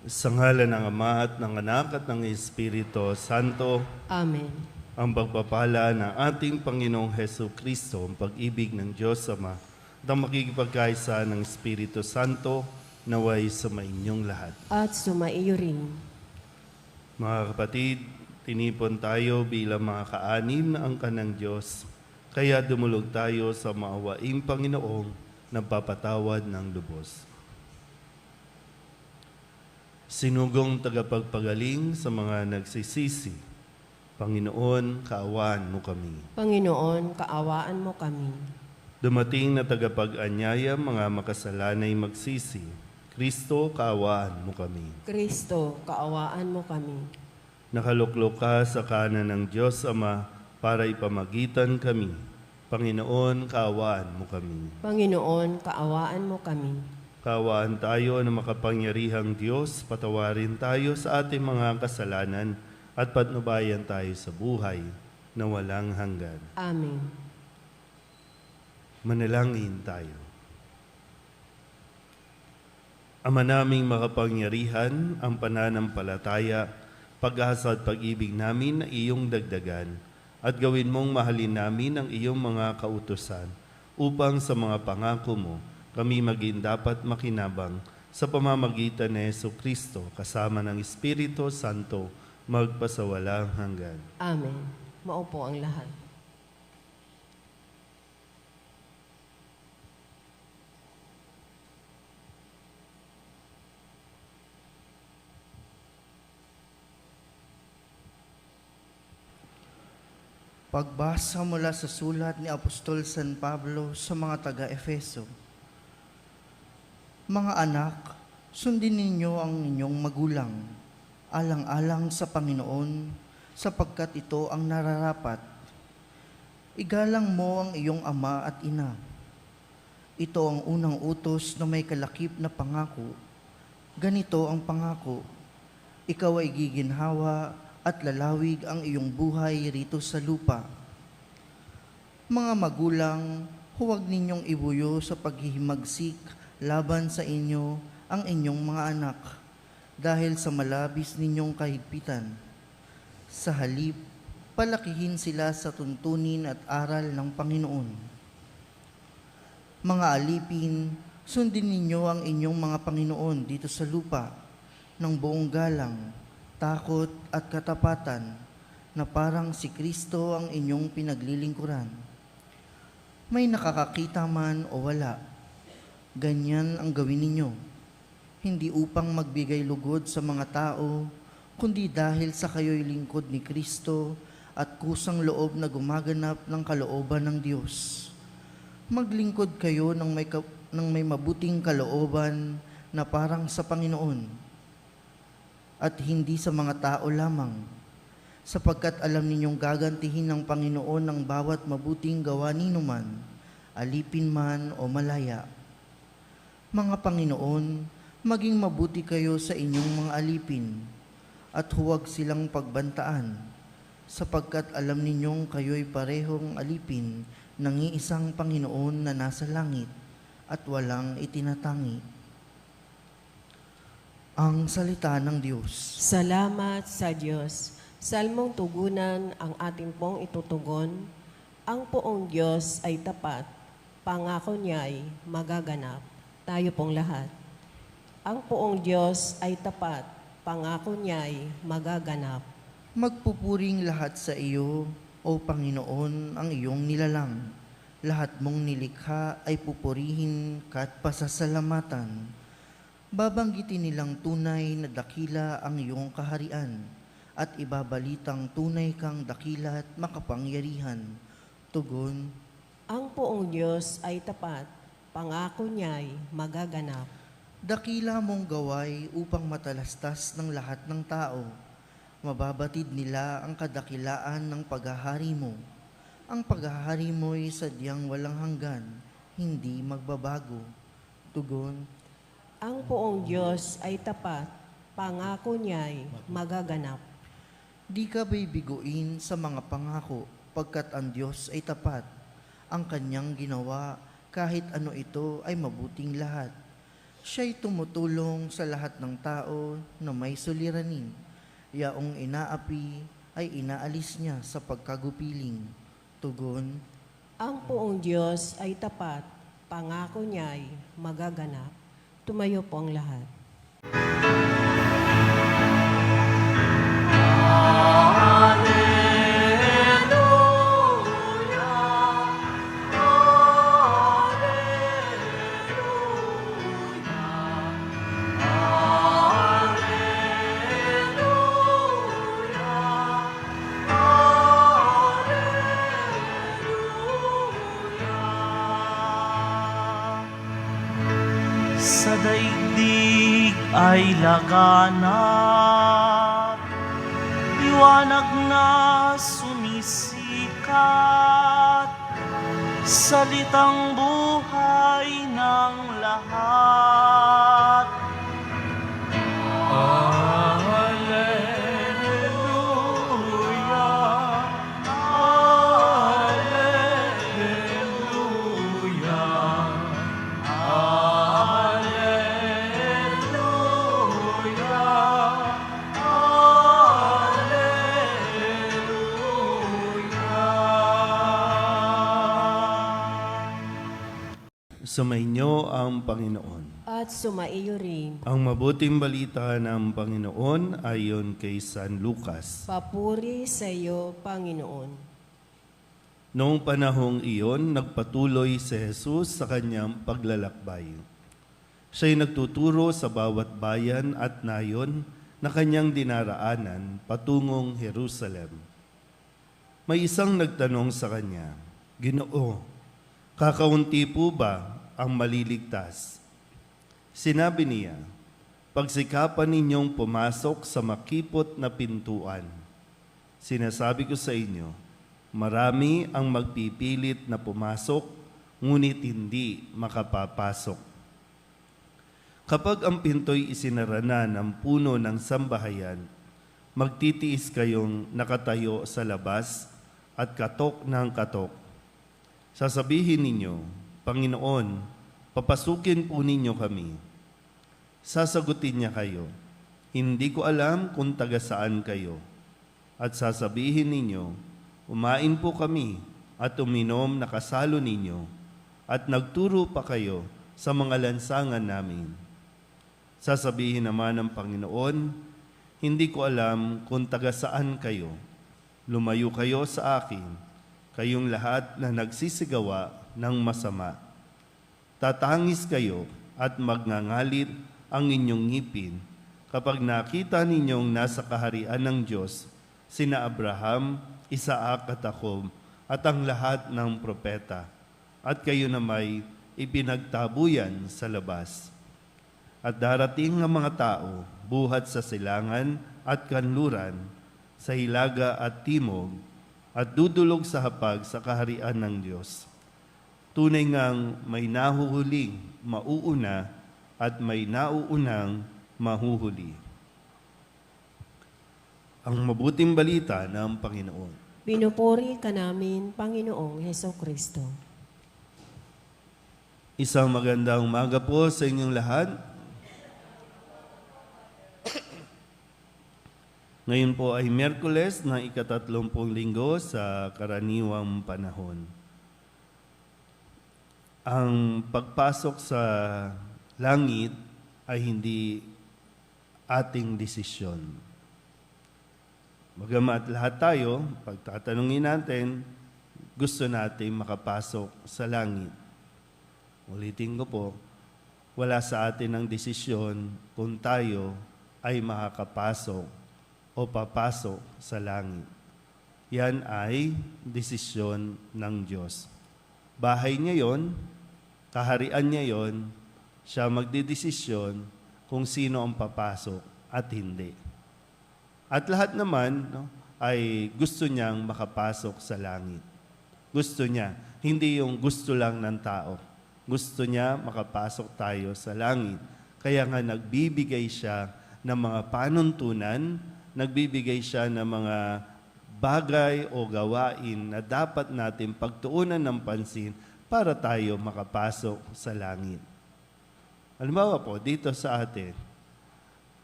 Sa ngalan ng Ama at ng Anak at ng Espiritu Santo, Amen. ang pagpapala ng ating Panginoong Heso Kristo, ang pag-ibig ng Diyos Ama, at ang makikipagkaisa ng Espiritu Santo, naway sa inyong lahat. At sumaiyo rin. Mga kapatid, tinipon tayo bilang mga kaanim na angkan ng Diyos, kaya dumulog tayo sa maawaing Panginoong nagpapatawad ng lubos. Sinugong tagapagpagaling sa mga nagsisisi, Panginoon, kaawaan mo kami. Panginoon, kaawaan mo kami. Dumating na tagapag-anyaya, mga makasalanay magsisi, Kristo, kaawaan mo kami. Kristo, kaawaan mo kami. Nakaluklok ka sa kanan ng Diyos Ama para ipamagitan kami. Panginoon, kaawaan mo kami. Panginoon, kaawaan mo kami. Kaawaan tayo na makapangyarihang Diyos, patawarin tayo sa ating mga kasalanan at patnubayan tayo sa buhay na walang hanggan. Amen. Manalangin tayo. Ama naming makapangyarihan, ang pananampalataya, pag-asa at pag-ibig namin na iyong dagdagan at gawin mong mahalin namin ang iyong mga kautusan upang sa mga pangako mo kami maging dapat makinabang sa pamamagitan ni Heso Kristo kasama ng Espiritu Santo magpasawalang hanggan. Amen. Maupo ang lahat. Pagbasa mula sa sulat ni Apostol San Pablo sa mga taga-Efeso. Mga anak, sundin ninyo ang inyong magulang, alang-alang sa Panginoon, sapagkat ito ang nararapat. Igalang mo ang iyong ama at ina. Ito ang unang utos na may kalakip na pangako. Ganito ang pangako, ikaw ay giginhawa at lalawig ang iyong buhay rito sa lupa. Mga magulang, huwag ninyong ibuyo sa paghihimagsik laban sa inyo ang inyong mga anak dahil sa malabis ninyong kahigpitan. Sa halip, palakihin sila sa tuntunin at aral ng Panginoon. Mga alipin, sundin ninyo ang inyong mga Panginoon dito sa lupa ng buong galang, takot at katapatan na parang si Kristo ang inyong pinaglilingkuran. May nakakakita man o wala, ganyan ang gawin ninyo, hindi upang magbigay lugod sa mga tao, kundi dahil sa kayo'y lingkod ni Kristo at kusang loob na gumaganap ng kalooban ng Diyos. Maglingkod kayo ng may mabuting kalooban na parang sa Panginoon, at hindi sa mga tao lamang, sapagkat alam ninyong gagantihin ng Panginoon ang bawat mabuting gawa ninuman, alipin man o malaya. Mga Panginoon, maging mabuti kayo sa inyong mga alipin, at huwag silang pagbantaan, sapagkat alam ninyong kayo'y parehong alipin ng iisang Panginoon na nasa langit at walang itinatangi. Ang salita ng Diyos. Salamat sa Diyos. Salmong tugunan ang ating pong itutugon. Ang poong Diyos ay tapat, pangako niya'y magaganap. Tayo pong lahat. Ang poong Diyos ay tapat, pangako niya'y magaganap. Magpupuring lahat sa iyo, O Panginoon, ang iyong nilalang. Lahat mong nilikha ay pupurihin ka't pasasalamatan. Babanggitin nilang tunay na dakila ang iyong kaharian at ibabalitang tunay kang dakila at makapangyarihan. Tugon, Ang poong Diyos ay tapat, pangako niya'y magaganap. dakila mong gaway upang matalastas ng lahat ng tao. Mababatid nila ang kadakilaan ng paghahari mo. Ang paghahari mo'y sadyang walang hanggan, hindi magbabago. Tugon, Ang poong Diyos ay tapat, pangako niya'y magaganap. di ka bibiguin sa mga pangako, pagkat ang Diyos ay tapat. Ang kanyang ginawa, kahit ano ito, ay mabuting lahat. Siya'y tumutulong sa lahat ng tao na may suliranin. Yaong inaapi ay inaalis niya sa pagkagupiling. Tugon, Ang poong Diyos ay tapat, pangako niya'y magaganap. Tumayo po ang lahat. Sa daigdig ay laganap, liwanag na sumisikat, salitang buhay ng lahat. Alleluia, Alleluia. Sumainyo ang Panginoon. At sumaiyo rin. Ang mabuting balita ng Panginoon ayon kay San Lucas. Papuri sa iyo, Panginoon. Noong panahong iyon, nagpatuloy si Jesus sa kanyang paglalakbay. Siya'y nagtuturo sa bawat bayan at nayon na kanyang dinaraanan patungong Jerusalem. May isang nagtanong sa kanya, Ginoo, kakaunti po ba ang maliligtas? Sinabi niya, pagsikapan ninyong pumasok sa makipot na pintuan. Sinasabi ko sa inyo, marami ang magpipilit na pumasok, ngunit hindi makapapasok. Kapag ang pinto'y isinara na ng puno ng sambahayan, magtitiis kayong nakatayo sa labas at katok ng katok. Sasabihin ninyo, Panginoon, papasukin po ninyo kami. Sasagutin niya kayo, hindi ko alam kung taga saan kayo. At sasabihin ninyo, umain po kami at uminom na kasalo ninyo at nagturo pa kayo sa mga lansangan namin. Sasabihin naman ng Panginoon, hindi ko alam kung taga saan kayo. Lumayo kayo sa akin, kayong lahat na nagsisigawa ng masama. Tatangis kayo at magngangalit ang inyong ngipin kapag nakita ninyong nasa kaharian ng Diyos sina Abraham, Isaac at Jacob at ang lahat ng propeta, at kayo na may ipinagtabuyan sa labas. At darating ang mga tao buhat sa silangan at kanluran, sa hilaga at timog, at dudulog sa hapag sa kaharian ng Diyos. Tunay ngang may nahuhuling mauuna at may nauunang mahuhuli. Ang mabuting balita ng Panginoon. Pinupuri ka namin, Panginoong Hesukristo. Isang magandang umaga po sa inyong lahat. Ngayon po ay Miyerkules na ika-30 linggo sa karaniwang panahon. Ang pagpasok sa langit ay hindi ating desisyon. Bagamat lahat tayo, pagtatanungin natin, gusto natin makapasok sa langit. Ulitin ko po, wala sa atin ang desisyon kung tayo ay makakapasok o papasok sa langit. Yan ay desisyon ng Diyos. Bahay niya yon, kaharian niya yon, siya magdidesisyon kung sino ang papasok at hindi. At lahat naman ay gusto niyang makapasok sa langit. Gusto niya, hindi yung gusto lang ng tao. Gusto niya makapasok tayo sa langit. Kaya nga nagbibigay siya ng mga panuntunan, nagbibigay siya ng mga bagay o gawain na dapat natin pagtuunan ng pansin para tayo makapasok sa langit. Halimbawa po, dito sa atin,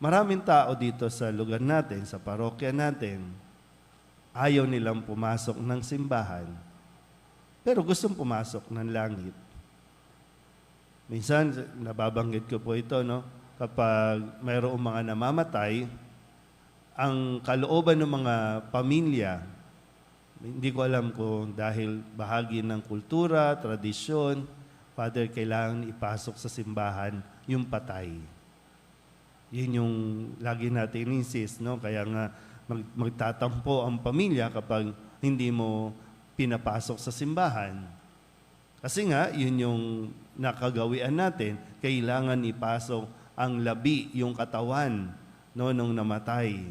maraming tao dito sa lugar natin, sa parokya natin, ayaw nilang pumasok ng simbahan, pero gustong pumasok ng langit. Minsan, nababanggit ko po ito, no? Kapag mayroong mga namamatay, ang kalooban ng mga pamilya, hindi ko alam kung dahil bahagi ng kultura, tradisyon, Father, kailangan ipasok sa simbahan yung patay. Yun yung lagi natin insist, no? Kaya nga magtatampo ang pamilya kapag hindi mo pinapasok sa simbahan. Kasi nga, yun yung nakagawian natin, kailangan ipasok ang labi, yung katawan, no, nung namatay.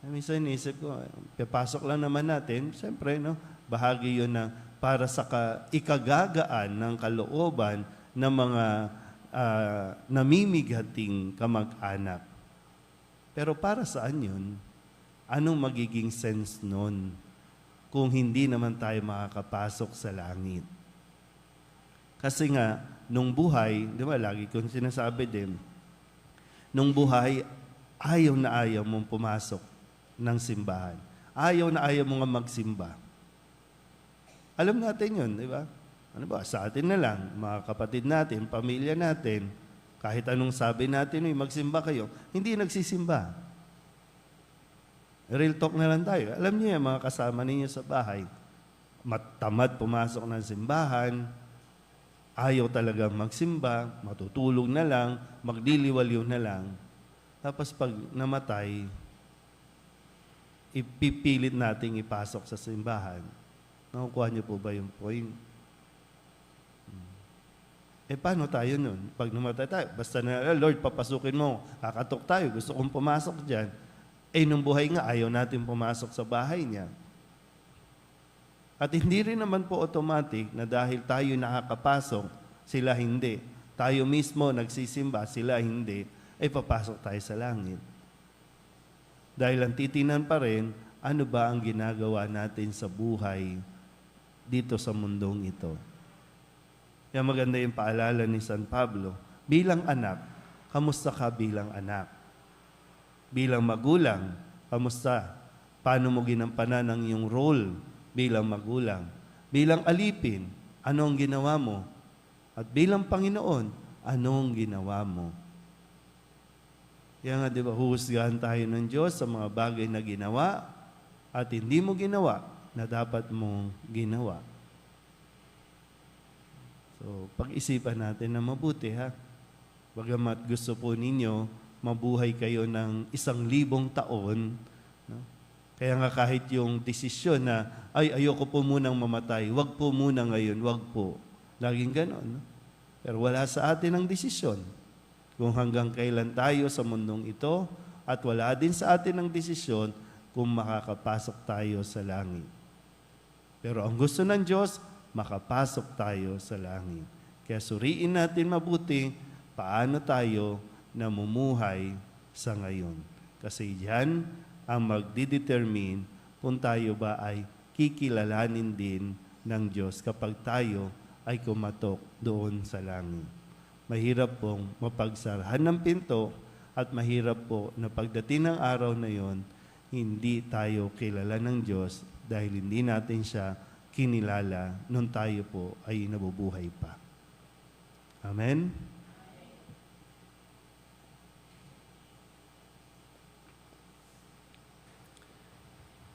Minsan isip ko, papasok lang naman natin, siyempre, no, bahagi yun na para sa ikagagaan ng kalooban ng mga namimigating kamag-anak. Pero para saan yun? Anong magiging sense nun kung hindi naman tayo makakapasok sa langit? Kasi nga, nung buhay, di ba, lagi kong sinasabi din, nung buhay, ayaw na ayaw mong pumasok ng simbahan. Ayaw na ayaw mo nga magsimba. Alam natin yun, di ba? Ano ba, sa atin na lang, mga kapatid natin, pamilya natin, kahit anong sabi natin, magsimba kayo, hindi nagsisimba. Real talk na lang tayo. Alam niyo yan, mga kasama ninyo sa bahay, tamad pumasok ng simbahan, ayaw talaga magsimba, matutulog na lang, magliliwaliw na lang. Tapos pag namatay, ipipilit nating ipasok sa simbahan. Nakukuha niyo po ba yung point? Paano tayo nun? Pag namatay tayo, basta na, Lord, papasukin mo, kakatok tayo, gusto kong pumasok dyan. Nung buhay nga, ayaw natin pumasok sa bahay niya. At hindi rin naman po automatic na dahil tayo nakakapasok, sila hindi. Tayo mismo nagsisimba, sila hindi, papasok tayo sa langit. Dahil ang titinan pa rin, ano ba ang ginagawa natin sa buhay dito sa mundong ito. Kaya maganda yung paalala ni San Pablo, bilang anak, kamusta ka bilang anak? Bilang magulang, kamusta? Paano mo ginampanan ang iyong role bilang magulang? Bilang alipin, ano ang ginawa mo? At bilang Panginoon, ano ang ginawa mo? Kaya nga, di ba, huhusgahan tayo ng Diyos sa mga bagay na ginawa at hindi mo ginawa na dapat mong ginawa. So, pag-isipan natin na mabuti, ha? Bagamat gusto po ninyo, mabuhay kayo ng 1,000 taon, no? Kaya nga kahit yung desisyon na, ayoko po munang mamatay, wag po muna ngayon, wag po. Laging ganon, no? Pero wala sa atin ang desisyon. Kung hanggang kailan tayo sa mundong ito, at wala din sa atin ang desisyon kung makakapasok tayo sa langit. Pero ang gusto ng Diyos, makapasok tayo sa langit. Kaya suriin natin mabuti paano tayo namumuhay sa ngayon. Kasi yan ang magdidetermine kung tayo ba ay kikilalanin din ng Diyos kapag tayo ay kumatok doon sa langit. Mahirap pong mapagsarahan ng pinto at mahirap po na pagdating ng araw na yon, hindi tayo kilala ng Diyos dahil hindi natin siya kinilala nung tayo po ay nabubuhay pa. Amen?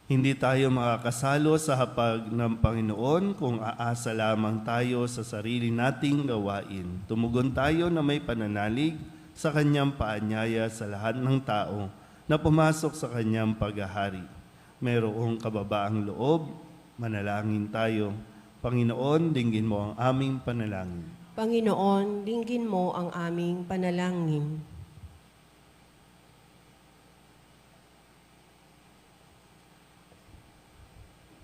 Hindi tayo makakasalo sa hapag ng Panginoon kung aasa lamang tayo sa sarili nating gawain. Tumugon tayo na may pananalig sa Kanyang paanyaya sa lahat ng tao na pumasok sa Kanyang paghahari. Mayroong kababaang loob, manalangin tayo. Panginoon, dinggin mo ang aming panalangin. Panginoon, dinggin mo ang aming panalangin.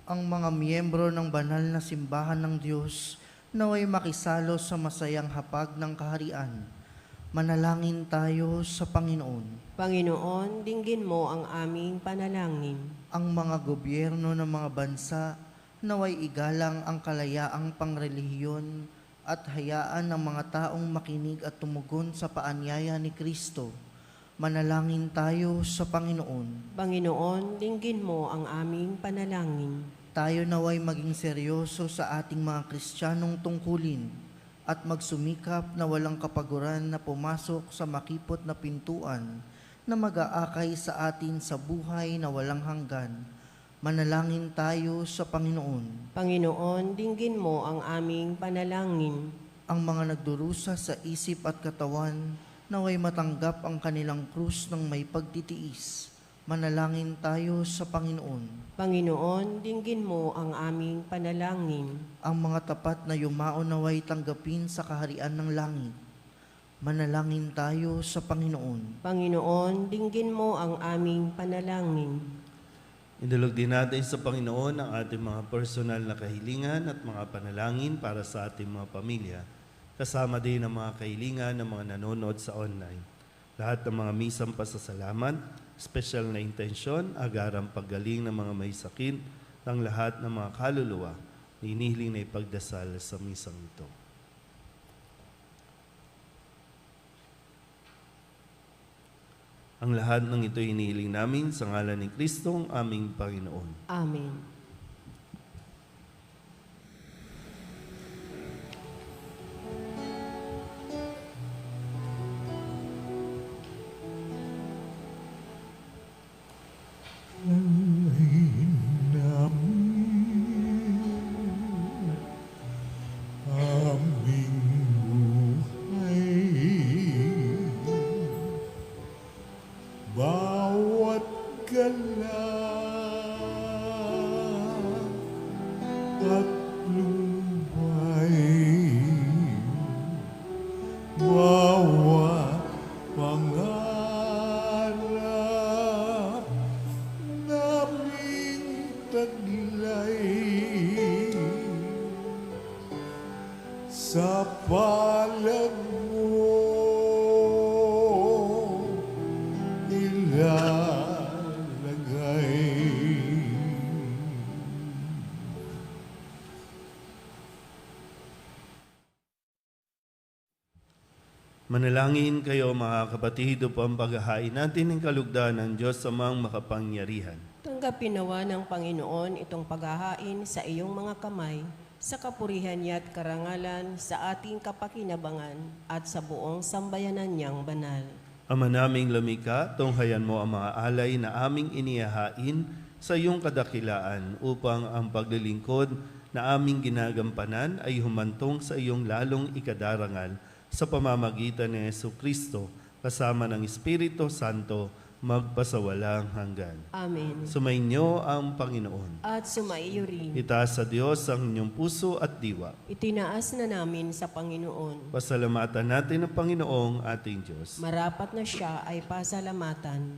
Ang mga miyembro ng banal na simbahan ng Diyos naway makisalo sa masayang hapag ng kaharian. Manalangin tayo sa Panginoon. Panginoon, dinggin mo ang aming panalangin. Ang mga gobyerno ng mga bansa naway igalang ang kalayaang pangrelihiyon at hayaan ng mga taong makinig at tumugon sa paanyaya ni Kristo. Manalangin tayo sa Panginoon. Panginoon, dinggin mo ang aming panalangin. Tayo naway maging seryoso sa ating mga Kristiyanong tungkulin at magsumikap na walang kapaguran na pumasok sa makipot na pintuan na mag-aakay sa atin sa buhay na walang hanggan. Manalangin tayo sa Panginoon. Panginoon, dinggin mo ang aming panalangin. Ang mga nagdurusa sa isip at katawan, naway matanggap ang kanilang krus ng may pagtitiis. Manalangin tayo sa Panginoon. Panginoon, dinggin mo ang aming panalangin. Ang mga tapat na yumao naway tanggapin sa kaharian ng langit. Manalangin tayo sa Panginoon. Panginoon, dinggin mo ang aming panalangin. Idulog din natin sa Panginoon ang ating mga personal na kahilingan at mga panalangin para sa ating mga pamilya. Kasama din ang mga kahilingan ng mga nanonood sa online. Lahat ng mga misang pasasalamat, special na intensyon, agarang paggaling ng mga may sakit, ng lahat ng mga kaluluwa, hinihiling na ipagdasal sa misang ito. Ang lahat ng ito hinihiling namin sa ngalan ni Kristong aming Panginoon. Amen. aming buhay. Bawat galaw at lumbay, bawat pangarap naming taglay sa palad mo ilalagay. Manalangin kayo mga kapatid upang paghahain natin ng kalugdan ng Diyos amang makapangyarihan. Tanggapin nawa ng Panginoon itong paghahain sa iyong mga kamay, sa kapurihan niya at karangalan, sa ating kapakinabangan at sa buong sambayanan niyang banal. Ama naming lumikha, tunghayan mo ang mga alay na aming inihahain sa iyong kadakilaan upang ang paglilingkod na aming ginagampanan ay humantong sa iyong lalong ikadarangal sa pamamagitan ni Jesucristo kasama ng Espiritu Santo magpasawalang hanggan. Amen. Sumainyo ang Panginoon. At sumaiyo rin. Itaas sa Diyos ang inyong puso at diwa. Itinaas na namin sa Panginoon. Pasalamatan natin ang Panginoong ating Diyos. Marapat na siya ay pasalamatan.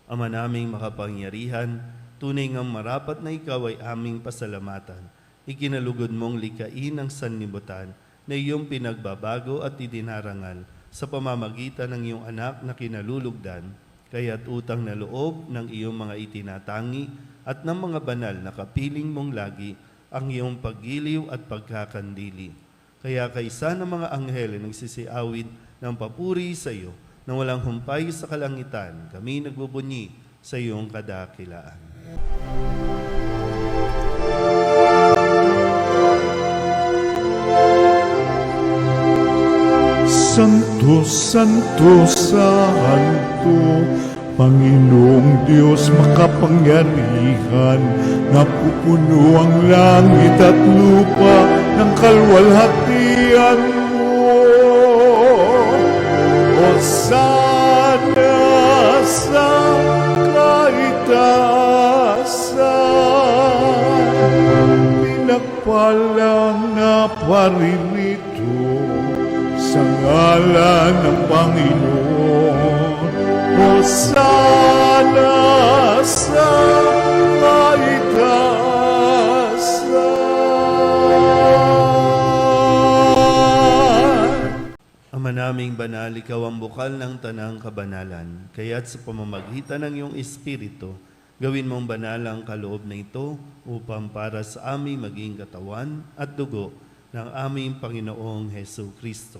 Ama naming makapangyarihan, tunay ngang marapat na ikaw ay aming pasalamatan. Ikinalugod mong likain ang sanlibutan na iyong pinagbabago at idinarangal sa pamamagitan ng iyong anak na kinalulugdan, kaya't utang na loob ng iyong mga itinatangi at ng mga banal na kapiling mong lagi ang iyong paggiliw at pagkakandili. Kaya kaisa ng mga anghel na nagsisiawid ng papuri sa iyo na walang humpay sa kalangitan, kami nagbubunyi sa iyong kadakilaan. Santo, Santo, Santo, Panginoong Diyos makapangyarihan, napupuno ang langit at lupa ng kalwalhatian mo. Hosana sa kaitaasan, pinagpalang na paririto sa ngalan ng Panginoon. Hosana sa kaitaasan. Ama naming banal, ikaw ang bukal ng tanang kabanalan, kaya't sa pamamagitan ng iyong Espiritu, gawin mong banal ang kaloob na ito upang para sa aming maging katawan at dugo ng aming Panginoong Hesu Kristo.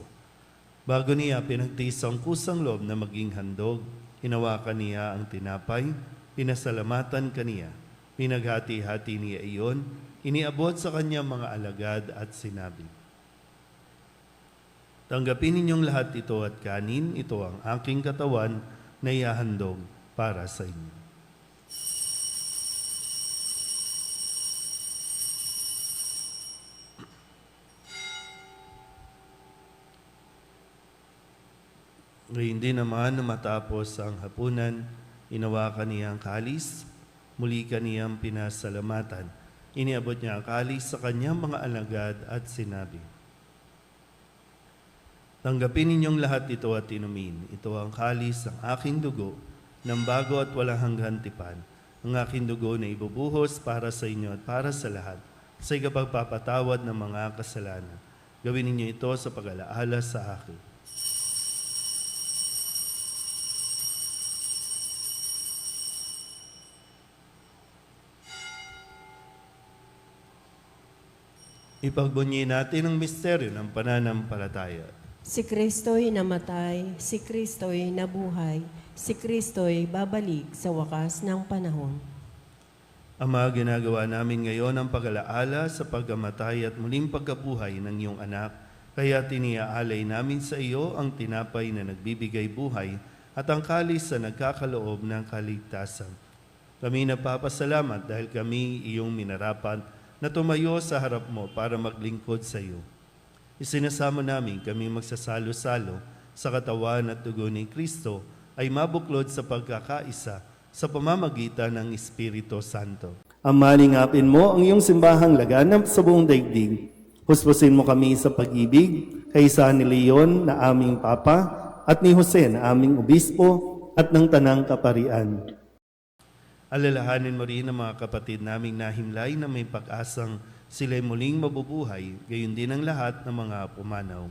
Bago niya pinagtiis ang kusang loob na maging handog, hinawakan niya ang tinapay, pinasalamatan kaniya, pinaghati-hati niya iyon, iniabot sa kanyang mga alagad at sinabi, "Tanggapin ninyong lahat ito at kanin, ito ang aking katawan na ihahandog para sa inyo." Ngayon din naman na matapos ang hapunan, inawakan niya ang kalis, muli kaniyang pinasalamatan. Iniabot niya ang kalis sa kanyang mga alagad at sinabi, "Tanggapin ninyong lahat ito at inumin. Ito ang kalis ng aking dugo, ng bago at walang hanggang tipan. Ang aking dugo na ibubuhos para sa inyo at para sa lahat, sa ikapagpapatawad ng mga kasalanan. Gawin ninyo ito sa pag-alaala sa akin." Ipagbunyi natin ang misteryo ng pananampalataya. Si Kristo'y namatay, si Kristo'y nabuhay, si Kristo'y babalik sa wakas ng panahon. Ama, ginagawa namin ngayon ang pag-alaala sa pagkamatay at muling pagkabuhay ng iyong anak, kaya tiniaalay namin sa iyo ang tinapay na nagbibigay buhay at ang kalis na nagkakaloob ng kaligtasan. Kami nagpapasalamat dahil kami iyong minarapat na tumayo sa harap mo para maglingkod sa iyo. Isinasamo namin kami magsasalo-salo sa katawan at dugo ni Kristo ay mabuklod sa pagkakaisa sa pamamagitan ng Espiritu Santo. Ama, lingapin mo ang iyong simbahang laganap sa buong daigdig. Huspusin mo kami sa pag-ibig, kaysa ni Leon na aming Papa at ni Jose na aming Obispo at ng Tanang Kaparian. Alalahanin mo rin ang mga kapatid naming nahimlay na may pag-asang sila'y muling mabubuhay, gayon din ang lahat ng mga pumanaw.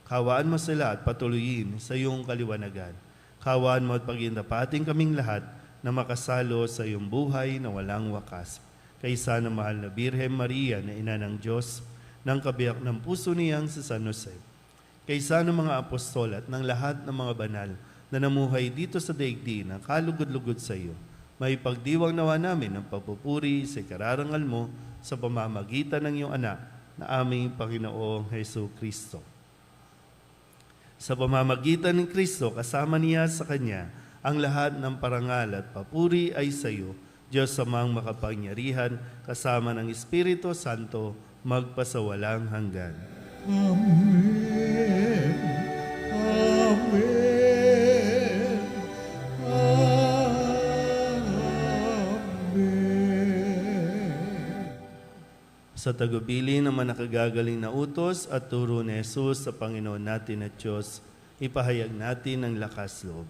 Kawaan mo sila at patuloyin sa iyong kaliwanagan. Kawaan mo at pagindapating kaming lahat na makasalo sa iyong buhay na walang wakas. Kaysa ng mahal na Birhen Maria na ina ng Diyos, ng kabiyak ng puso niyang si San Jose. Kaysa ng mga apostol at ng lahat ng mga banal na namuhay dito sa daigdig na kalugod-lugod sa iyo. May pagdiwang nawa namin ang pagpupuri sa kararangal mo sa pamamagitan ng iyong anak na aming Panginoong Hesu Kristo. Sa pamamagitan ng Kristo, kasama niya sa Kanya, ang lahat ng parangal at papuri ay sa iyo, Diyos amang makapangyarihan, kasama ng Espiritu Santo, magpasawalang hanggan. Amen. Amen. Sa tagubili ng mga nakagagaling na utos at turo ni Jesus sa Panginoon natin at Diyos, ipahayag natin ang lakas loob.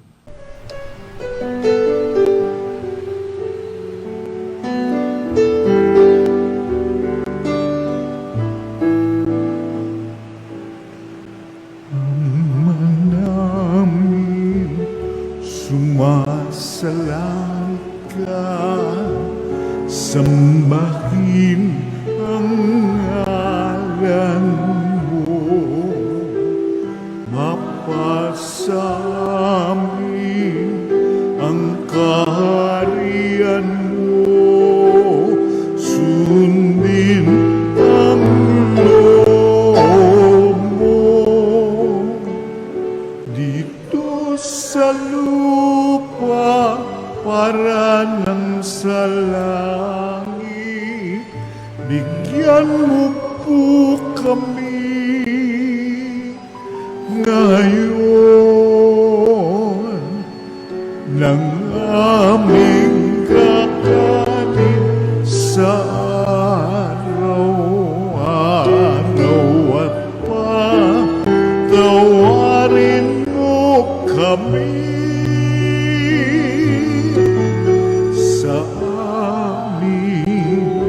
Ama namin, sumasalang ka, sambahin ang ngalan mo, mapasamin ang kaharian mo, sundin ang loob mo, dito sa lupa para ng sa langit. Bigyan mo po kami ngayon ng aming kakanin sa araw-araw at patawarin mo kami sa aming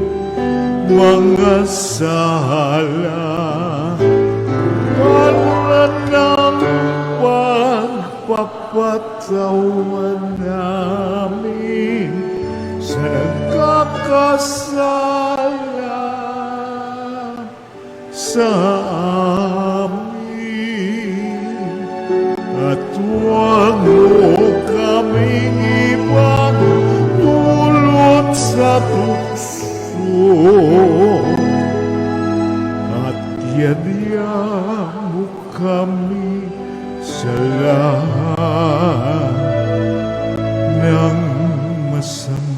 mga sala, para ng pagpapatawad namin sa nagkakasala, sa amin at huwag mo kaming ipagdulot sa tukso at yadya mo kami sa lahat ng masama.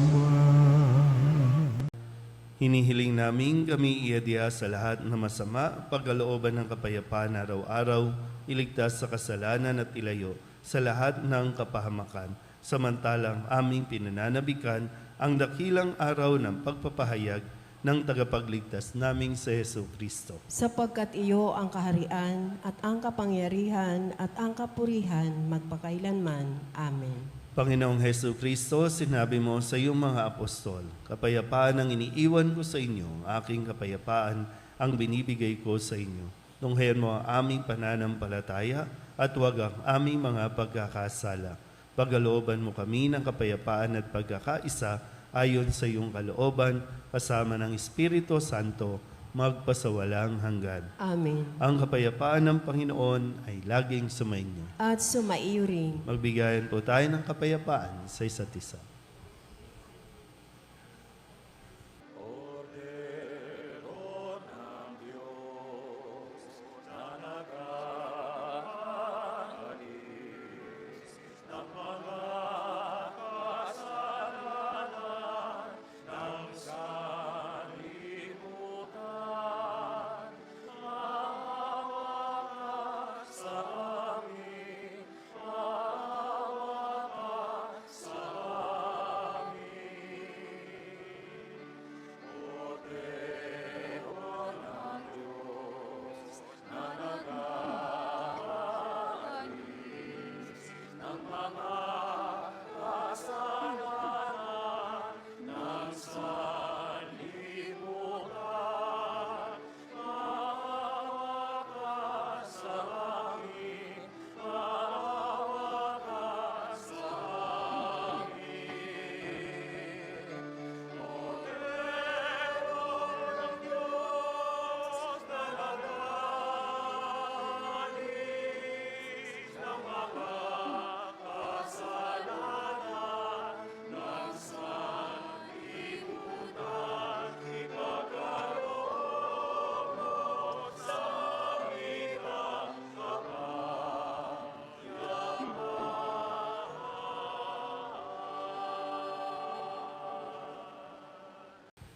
Hinihiling namin kami iadya sa lahat na masama, pagkalooban ng kapayapaan araw-araw, iligtas sa kasalanan at ilayo sa lahat ng kapahamakan. Samantalang aming pinananabikan ang dakilang araw ng pagpapahayag ng tagapagligtas naming sa Hesu Kristo. Sapagkat iyo ang kaharian at ang kapangyarihan at ang kapurihan magpakailanman. Amen. Panginoong Hesu Kristo, sinabi mo sa iyong mga apostol, kapayapaan ang iniiwan ko sa inyo, aking kapayapaan ang binibigay ko sa inyo. Tunghayan mo ang aming pananampalataya at huwag ang aming mga pagkakasala. Pagalooban mo kami ng kapayapaan at pagkakaisa ayon sa iyong kalooban, kasama ng Espiritu Santo, magpasawalang hanggan. Amen. Ang kapayapaan ng Panginoon ay laging sumainyo. At sumaiyo rin. Magbigayan po tayo ng kapayapaan sa isa't isa.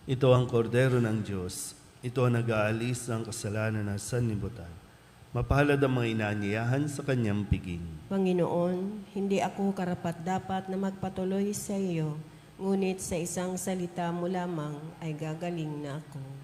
Ito ang kordero ng Diyos. Ito ang nag-aalis ng kasalanan ng sanlibutan. Mapalad ang mga inaanyayahan sa kanyang piging. Panginoon, hindi ako karapat-dapat na magpatuloy sa iyo, ngunit sa isang salita mo lamang ay gagaling na ako.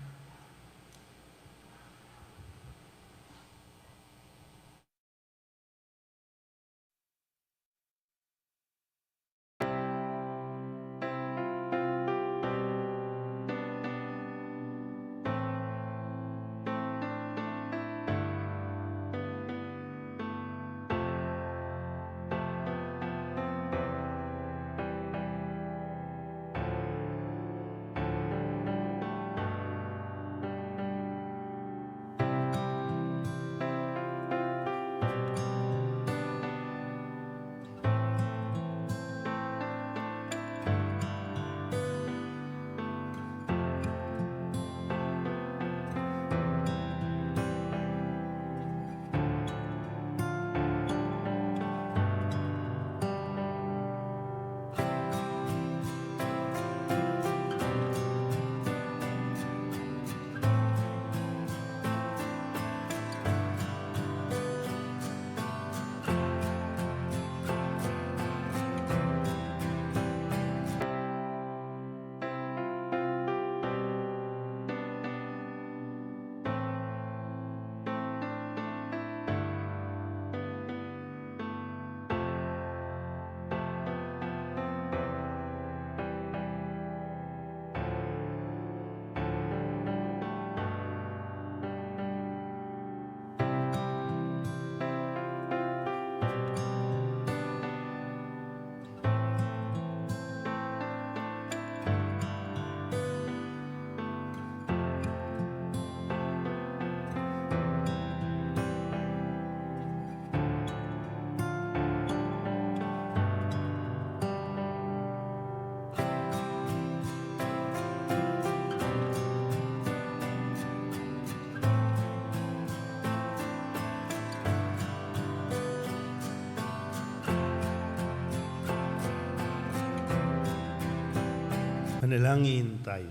Manalangin tayo.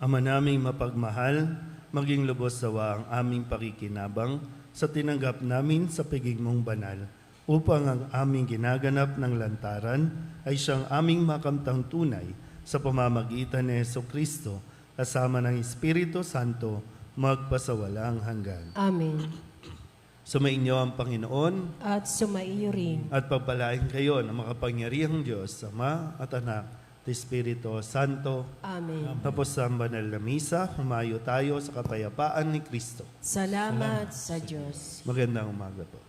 Ama naming mapagmahal, maging lubos sawa ang aming pakikinabang sa tinanggap namin sa piging mong banal, upang ang aming ginaganap ng lantaran ay siyang aming makamtang tunay sa pamamagitan ni Jesucristo, kasama ng Espiritu Santo, magpasawalang hanggan. Amen. Sumainyo ang Panginoon At sumaiyo rin. at pagpalain kayo ng makapangyarihang Diyos, Ama at Anak at Espiritu Santo. Amen. Tapos sa banal na misa, humayo tayo sa kapayapaan ni Kristo. Salamat sa Diyos. Magandang umaga po.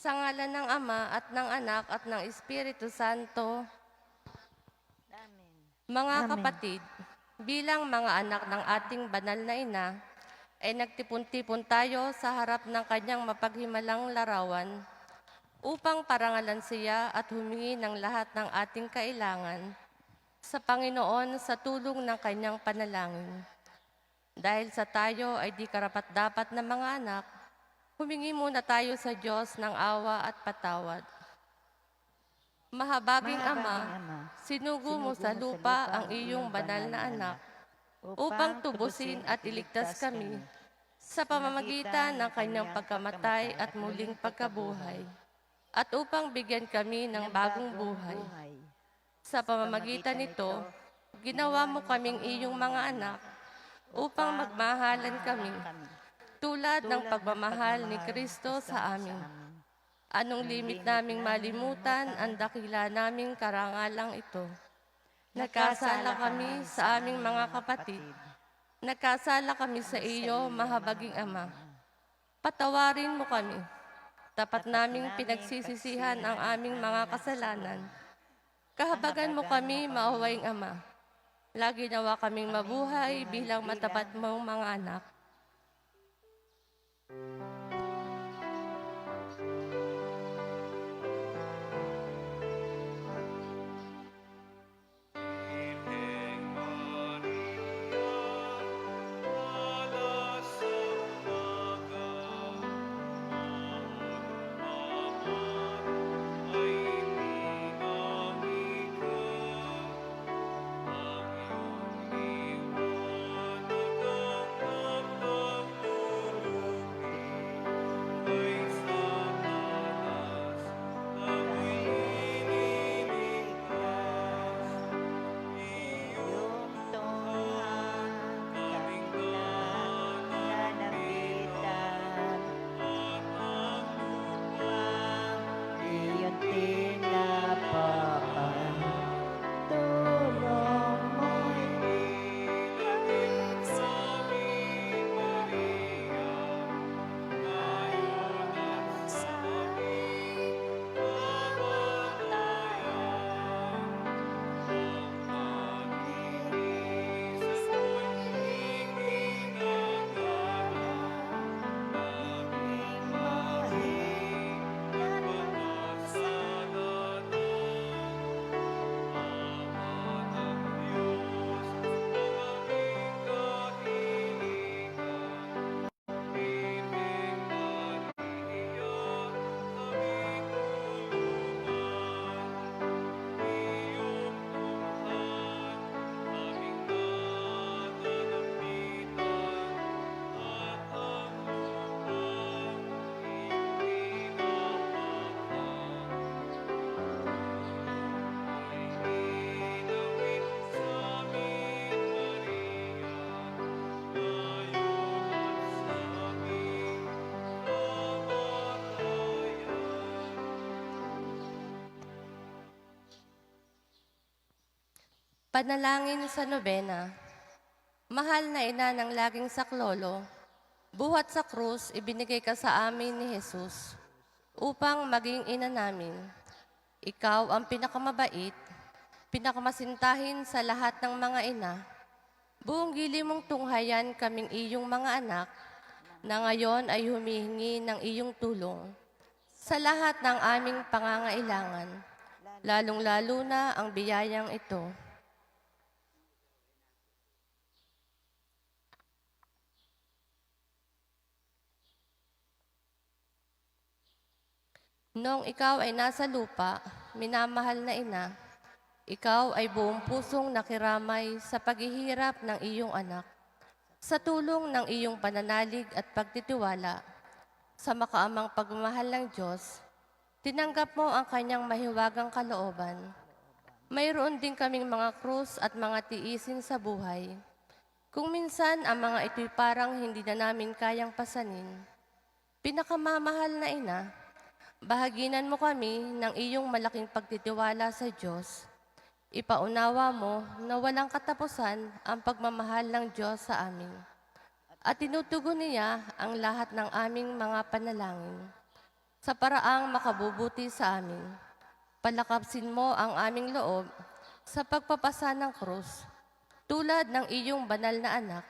Sa ngalan ng Ama at ng Anak at ng Espiritu Santo. Mga kapatid, bilang mga anak ng ating banal na ina, ay nagtipon-tipon tayo sa harap ng kanyang mapaghimalang larawan upang parangalan siya at humingi ng lahat ng ating kailangan sa Panginoon sa tulong ng kanyang panalangin. Dahil sa tayo ay di karapat-dapat na mga anak, humingi muna tayo sa Diyos ng awa at patawad. Mahabaging Ama, sinugo mo sa lupa ang iyong banal na anak upang tubusin at iligtas kami sa pamamagitan ng kanyang pagkamatay at muling pagkabuhay, at upang bigyan kami ng bagong buhay. Sa pamamagitan nito, ginawa mo kaming iyong mga anak upang magmahalan kami tulad ng pagmamahal ni Kristo sa amin. Anong limit naming malimutan ang dakila naming karangalang ito. Nagkasala kami sa aming mga kapatid. Nagkasala kami sa iyo, mahabaging Ama. Patawarin mo kami. Tapat naming pinagsisisihan ang aming mga kasalanan. Kahabagan mo kami, maawaing Ama. Lagi nawa kaming mabuhay bilang matapat mong mga anak. Ang iyong liwanag ang Panalangin sa nobena. Mahal na ina ng laging saklolo, buhat sa krus ibinigay ka sa amin ni Jesus upang maging ina namin. Ikaw ang pinakamabait, pinakamasintahin sa lahat ng mga ina. Buong gili mong tunghayan kaming iyong mga anak na ngayon ay humihingi ng iyong tulong sa lahat ng aming pangangailangan, lalong-lalo na ang biyayang ito. Noong ikaw ay nasa lupa, minamahal na ina, ikaw ay buong pusong nakiramay sa paghihirap ng iyong anak. Sa tulong ng iyong pananalig at pagtitiwala, sa makaamang pagmamahal ng Diyos, tinanggap mo ang kanyang mahiwagang kalooban. Mayroon din kaming mga krus at mga tiisin sa buhay. Kung minsan ang mga ito'y parang hindi na namin kayang pasanin. Pinakamamahal na ina, bahaginan mo kami ng iyong malaking pagtitiwala sa Diyos. Ipaunawa mo na walang katapusan ang pagmamahal ng Diyos sa amin. At tinutugon niya ang lahat ng aming mga panalangin. Sa paraang makabubuti sa amin, palakapsin mo ang aming loob sa pagpapasa ng krus, tulad ng iyong banal na anak.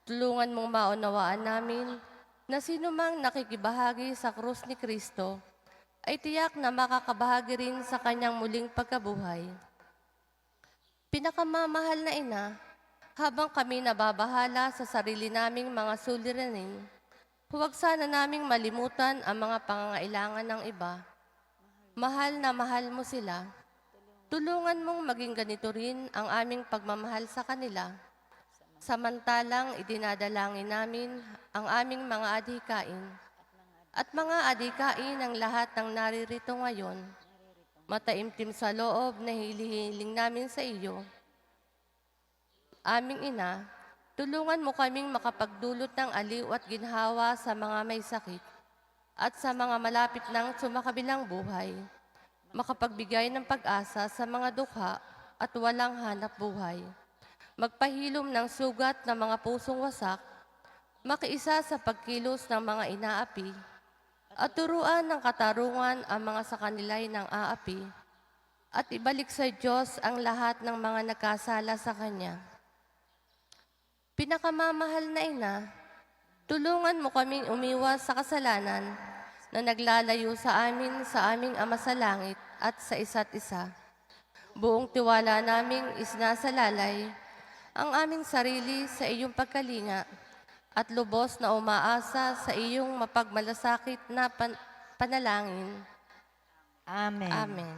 Tulungan mong maunawaan namin na sino mang nakikibahagi sa krus ni Kristo ay tiyak na makakabahagi rin sa kanyang muling pagkabuhay. Pinakamamahal na ina, habang kami nababahala sa sarili naming mga suliranin, huwag sana naming malimutan ang mga pangangailangan ng iba. Mahal na mahal mo sila. Tulungan mong maging ganito rin ang aming pagmamahal sa kanila. Samantalang idinadalangin namin ang aming mga adhikain at mga adhikain ng lahat ng naririto ngayon. Mataimtim sa loob na hilihiling namin sa iyo. Aming ina, tulungan mo kaming makapagdulot ng aliw at ginhawa sa mga may sakit at sa mga malapit ng sumakabilang buhay. Makapagbigay ng pag-asa sa mga dukha at walang hanap buhay. Magpahilom ng sugat ng mga pusong wasak, makiisa sa pagkilos ng mga inaapi, at turuan ng katarungan ang mga sa kanila'y ng aapi, at ibalik sa Diyos ang lahat ng mga nagkasala sa Kanya. Pinakamamahal na ina, tulungan mo kaming umiwas sa kasalanan na naglalayo sa aming Ama sa Langit at sa isa't isa. Buong tiwala naming isinasalalay ang aming sarili sa iyong pagkalinga at lubos na umaasa sa iyong mapagmalasakit na panalangin. Amen. Amen.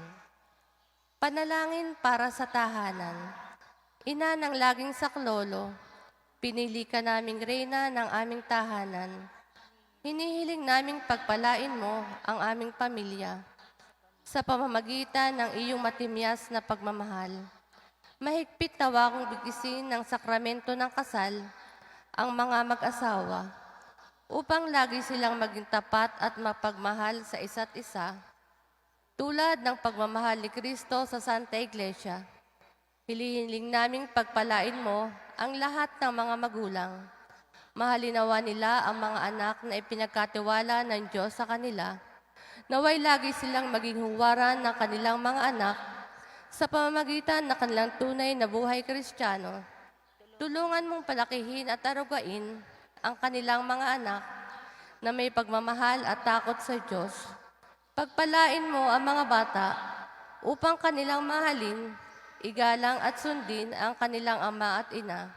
Panalangin para sa tahanan. Ina ng laging saklolo, pinili ka naming reyna ng aming tahanan. Hinihiling naming pagpalain mo ang aming pamilya sa pamamagitan ng iyong matimyas na pagmamahal. Mahigpit na wakong bigisin ng sakramento ng kasal ang mga mag-asawa upang lagi silang maging tapat at mapagmahal sa isa't isa, tulad ng pagmamahal ni Kristo sa Santa Iglesia. Hilihiling naming pagpalain mo ang lahat ng mga magulang. Mahalinawa nila ang mga anak na ipinagkatiwala ng Diyos sa kanila. Naway lagi silang maging huwaran ng kanilang mga anak sa pamamagitan ng kanilang tunay na buhay Kristiyano. Tulungan mong palakihin at arugain ang kanilang mga anak na may pagmamahal at takot sa Diyos. Pagpalain mo ang mga bata upang kanilang mahalin, igalang at sundin ang kanilang ama at ina.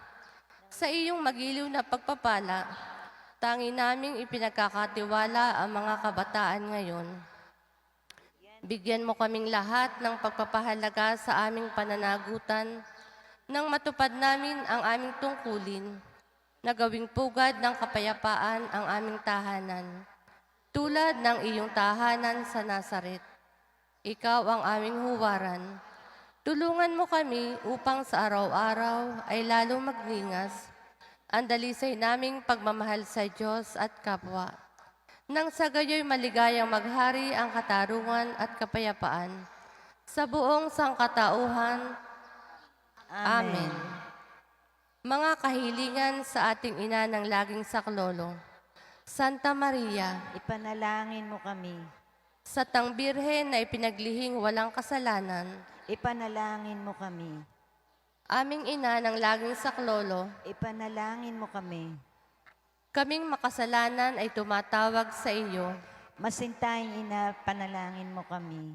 Sa iyong magiliw na pagpapala, tangi naming ipinagkakatiwala ang mga kabataan ngayon. Bigyan mo kaming lahat ng pagpapahalaga sa aming pananagutan nang matupad namin ang aming tungkulin na gawing pugad ng kapayapaan ang aming tahanan, tulad ng iyong tahanan sa Nazaret. Ikaw ang aming huwaran. Tulungan mo kami upang sa araw-araw ay lalong magningas ang dalisay naming pagmamahal sa Diyos at kapwa. Nang sa gayo'y maligayang maghari ang katarungan at kapayapaan sa buong sangkatauhan Amen. Mga kahilingan sa ating ina ng laging saklolo, Santa Maria, Ipanalangin mo kami. sa tang birhen na ipinaglihing walang kasalanan, Ipanalangin mo kami. aming ina ng laging saklolo, Ipanalangin mo kami. kaming makasalanan ay tumatawag sa iyo Masintahing ina, panalangin mo kami.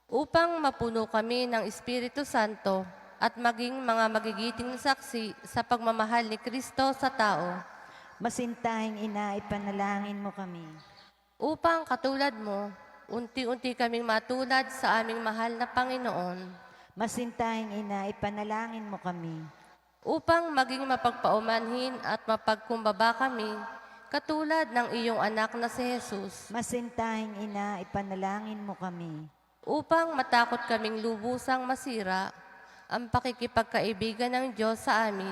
upang mapuno kami ng Espiritu Santo at maging mga magigiting saksi sa pagmamahal ni Kristo sa tao, Masintahing ina, ipanalangin mo kami. upang katulad mo, unti-unti kaming matulad sa aming mahal na Panginoon, Masintahing ina, ipanalangin mo kami. upang maging mapagpaumanhin at mapagkumbaba kami, katulad ng iyong anak na si Jesus, Masintahing ina, ipanalangin mo kami. upang matakot kaming lubusang masira ang pakikipagkaibigan ng Diyos sa amin,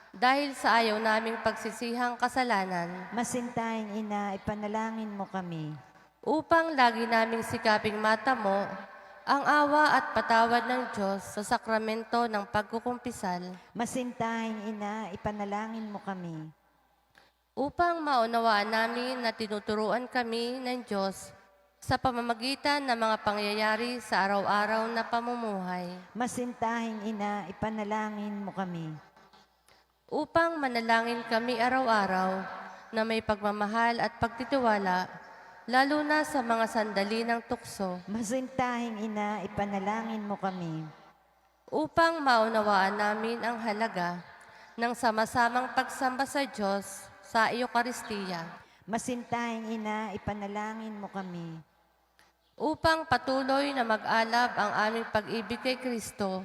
dahil sa ayaw naming pagsisihang kasalanan, Masintahing ina, ipanalangin mo kami. upang lagi naming sikaping matamo ang awa at patawad ng Diyos sa sakramento ng pagkukumpisal, Masintahing ina, ipanalangin mo kami. upang maunawaan namin na tinuturuan kami ng Diyos sa pamamagitan ng mga pangyayari sa araw-araw na pamumuhay, Masintahing ina, ipanalangin mo kami. upang manalangin kami araw-araw na may pagmamahal at pagtitiwala, lalo na sa mga sandali ng tukso, Masintahing ina, ipanalangin mo kami. upang maunawaan namin ang halaga ng sama-samang pagsamba sa Diyos sa Eucharistia, Masintahing ina, ipanalangin mo kami. upang patuloy na mag-alab ang aming pag-ibig kay Kristo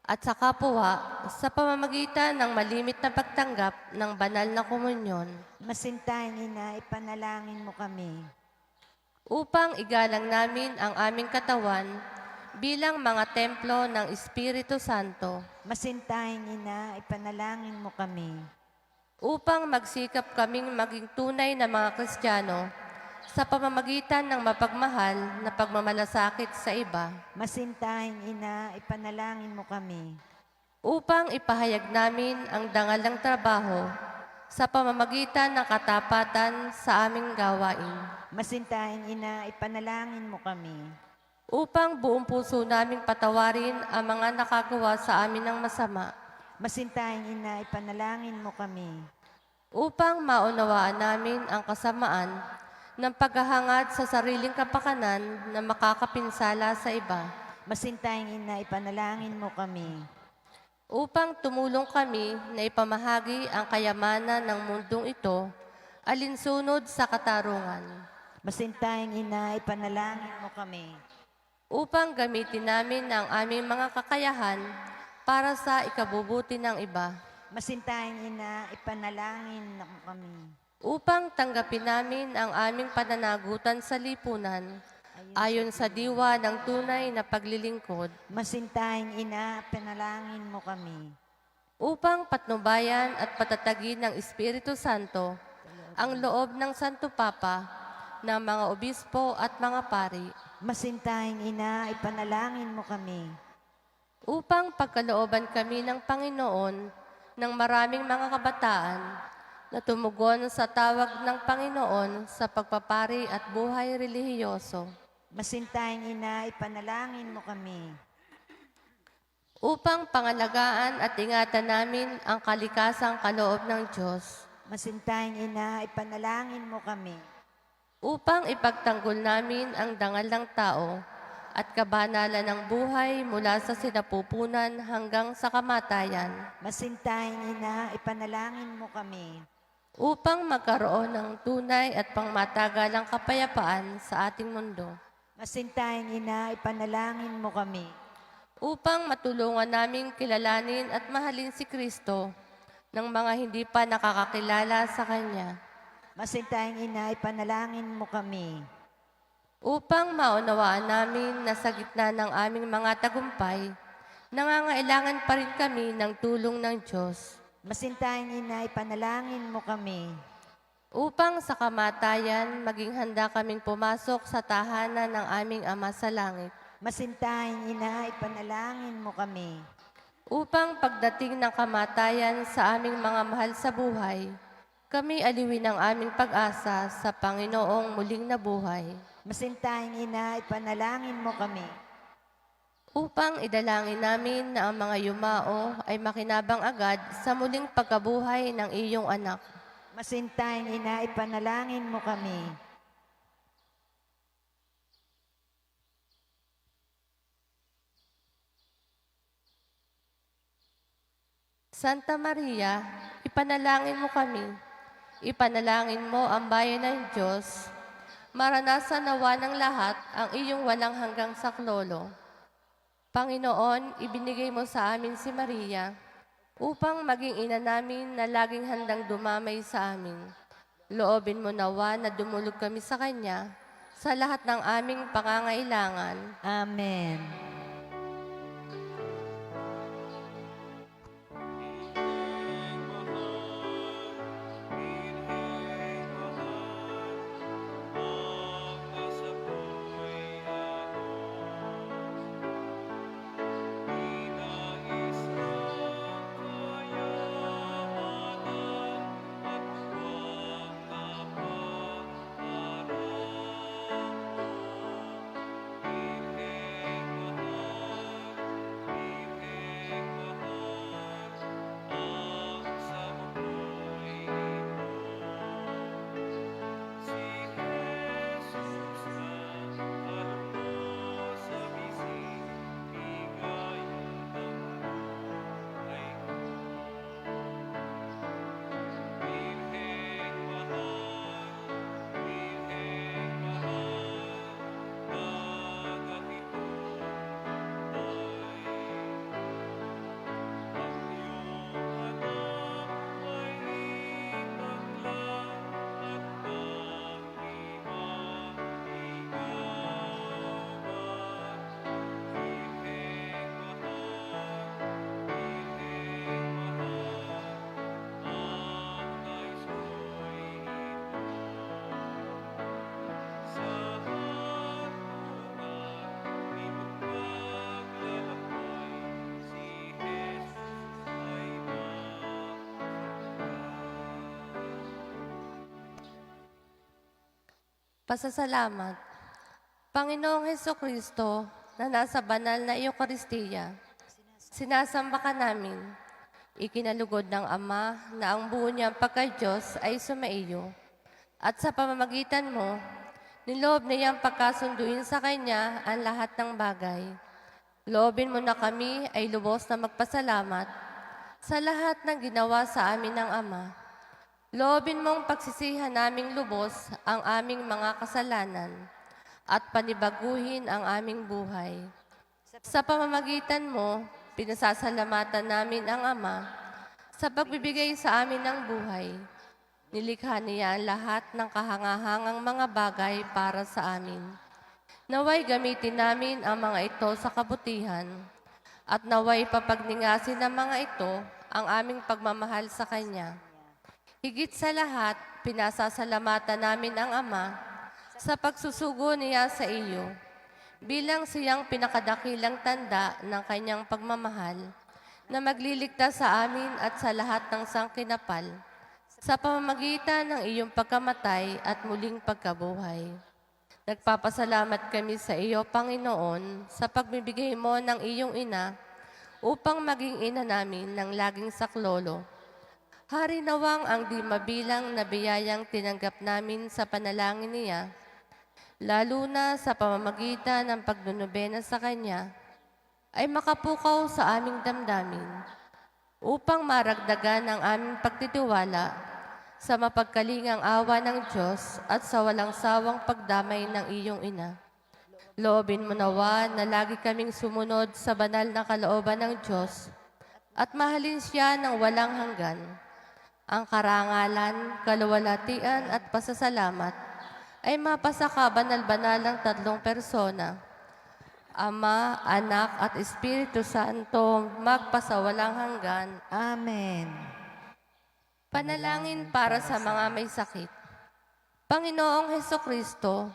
at sa kapwa sa pamamagitan ng malimit na pagtanggap ng banal na komunyon, Masintahing ina, ipanalangin mo kami. upang igalang namin ang aming katawan bilang mga templo ng Espiritu Santo, Masintahing ina, ipanalangin mo kami. upang magsikap kaming maging tunay na mga Kristiyano sa pamamagitan ng mapagmahal na pagmamalasakit sa iba, Masintahing ina, ipanalangin mo kami. upang ipahayag namin ang dangal ng trabaho sa pamamagitan ng katapatan sa aming gawain, Masintahing ina, ipanalangin mo kami. upang buong puso naming patawarin ang mga nakagawa sa amin ng masama, Masintahing ina, ipanalangin mo kami. upang maunawaan namin ang kasamaan ng paghahangad sa sariling kapakanan na makakapinsala sa iba, Masintahing ina, ipanalangin mo kami. upang tumulong kami na ipamahagi ang kayamanan ng mundong ito alinsunod sa katarungan, Masintahing ina, ipanalangin mo kami. upang gamitin namin ang aming mga kakayahan para sa ikabubuti ng iba, Masintahing ina, ipanalangin mo kami. upang tanggapin namin ang aming pananagutan sa lipunan ayon sa diwa ng tunay na paglilingkod, Masintahing ina, panalangin mo kami. upang patnubayan at patatagin ng Espiritu Santo ang loob ng Santo Papa, ng mga obispo at mga pari, Masintahing ina, ipanalangin mo kami. upang pagkalooban kami ng Panginoon ng maraming mga kabataan na tumugon sa tawag ng Panginoon sa pagpapari at buhay relihiyoso, Masintahing ina, ipanalangin mo kami. upang pangalagaan at ingatan namin ang kalikasang kaloob ng Diyos, Masintahing ina, ipanalangin mo kami. upang ipagtanggol namin ang dangal ng tao at kabanalan ng buhay mula sa sinapupunan hanggang sa kamatayan, Masintahing ina, ipanalangin mo kami. upang magkaroon ng tunay at pangmatagalang kapayapaan sa ating mundo, Masintahing ina, ipanalangin mo kami. upang matulungan naming kilalanin at mahalin si Kristo ng mga hindi pa nakakakilala sa Kanya, Masintahing ina, ipanalangin mo kami. upang maunawaan namin na sa gitna ng aming mga tagumpay, nangangailangan pa rin kami ng tulong ng Diyos, Masintahing ina, ipanalangin mo kami. upang sa kamatayan maging handa kaming pumasok sa tahanan ng aming Ama sa langit, Masintahing ina, ipanalangin mo kami. upang pagdating ng kamatayan sa aming mga mahal sa buhay, kami aliwin ang aming pag-asa sa Panginoong muling nabuhay. Masintahing ina, ipanalangin mo kami. Upang idalangin namin na ang mga yumao ay makinabang agad sa muling pagkabuhay ng iyong anak. Masintahing ina, ipanalangin mo kami. Santa Maria, ipanalangin mo kami. Ipanalangin mo ang bayan ng Diyos. Maranasan nawa ng lahat ang iyong walang hanggang saklolo. Panginoon, ibinigay mo sa amin si Maria upang maging ina namin na laging handang dumamay sa amin. Loobin mo nawa na dumulog kami sa Kanya sa lahat ng aming pangangailangan. Amen. Pasasalamat. Panginoong Hesukristo na nasa banal na Eucharistia, sinasamba ka namin. Ikinalugod ng Ama na ang buo niyang pagka-Diyos ay sumaiyo. At sa pamamagitan mo, niloob niyang pagkasunduin sa Kanya ang lahat ng bagay. Loobin mo na kami ay lubos na magpasalamat sa lahat ng ginawa sa amin ng Ama. Loobin mong pagsisihan naming lubos ang aming mga kasalanan at panibaguhin ang aming buhay. Sa pamamagitan mo, pinasasalamatan namin ang Ama sa pagbibigay sa amin ng buhay. Nilikha niya ang lahat ng kahangahangang mga bagay para sa amin. Naway gamitin namin ang mga ito sa kabutihan at naway papagningasin ng mga ito ang aming pagmamahal sa Kanya. Higit sa lahat, pinasasalamatan namin ang Ama sa pagsusugo niya sa iyo bilang siyang pinakadakilang tanda ng kanyang pagmamahal na magliligtas sa amin at sa lahat ng sangkinapal sa pamamagitan ng iyong pagkamatay at muling pagkabuhay. Nagpapasalamat kami sa iyo, Panginoon, sa pagbibigay mo ng iyong ina upang maging ina namin ng laging saklolo. Hari nawang ang di mabilang na biyayang tinanggap namin sa panalangin niya, lalo na sa pamamagitan ng pagnunubena sa Kanya, ay makapukaw sa aming damdamin upang maragdagan ang aming pagtitiwala sa mapagkalingang awa ng Diyos at sa walang sawang pagdamay ng iyong ina. Loobin mo nawa na lagi kaming sumunod sa banal na kalooban ng Diyos at mahalin siya ng walang hanggan. Ang karangalan, kaluwalhatian at pasasalamat ay mapasa ka banal-banal ng tatlong persona, Ama, Anak at Espiritu Santo, magpasawalang hanggan. Amen. Panalangin para sa mga may sakit. Panginoong Hesukristo,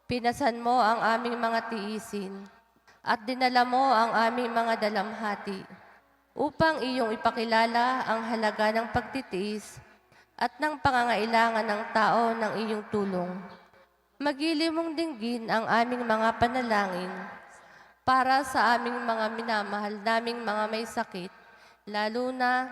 pinasan mo ang aming mga tiisin at dinala mo ang aming mga dalamhati upang iyong ipakilala ang halaga ng pagtitiis at ng pangangailangan ng tao ng iyong tulong. Magili mong dinggin ang aming mga panalangin para sa aming mga minamahal naming mga may sakit, lalo na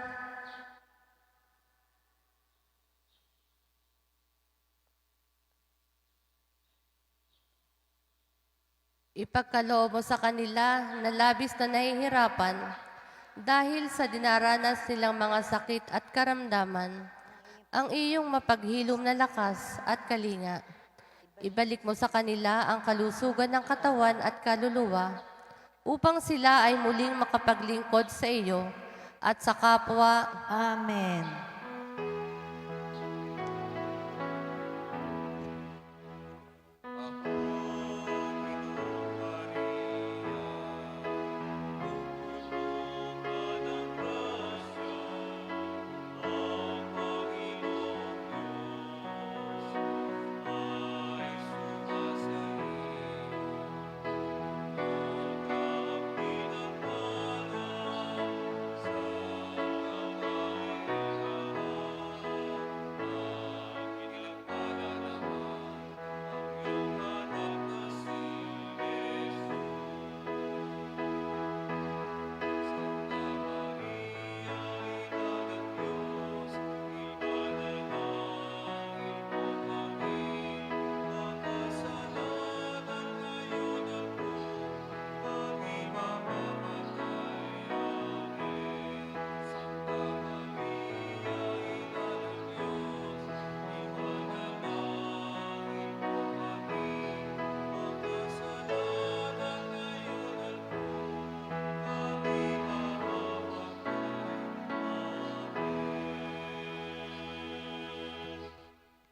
ipagkaloob mo sa kanila na labis na nahihirapan dahil sa dinaranas nilang mga sakit at karamdaman, ang iyong mapaghilom na lakas at kalinga. Ibalik mo sa kanila ang kalusugan ng katawan at kaluluwa upang sila ay muling makapaglingkod sa iyo at sa kapwa. Amen.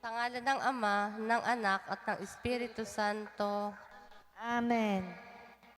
Sa ngalan ng Ama, ng Anak at ng Espiritu Santo. Amen.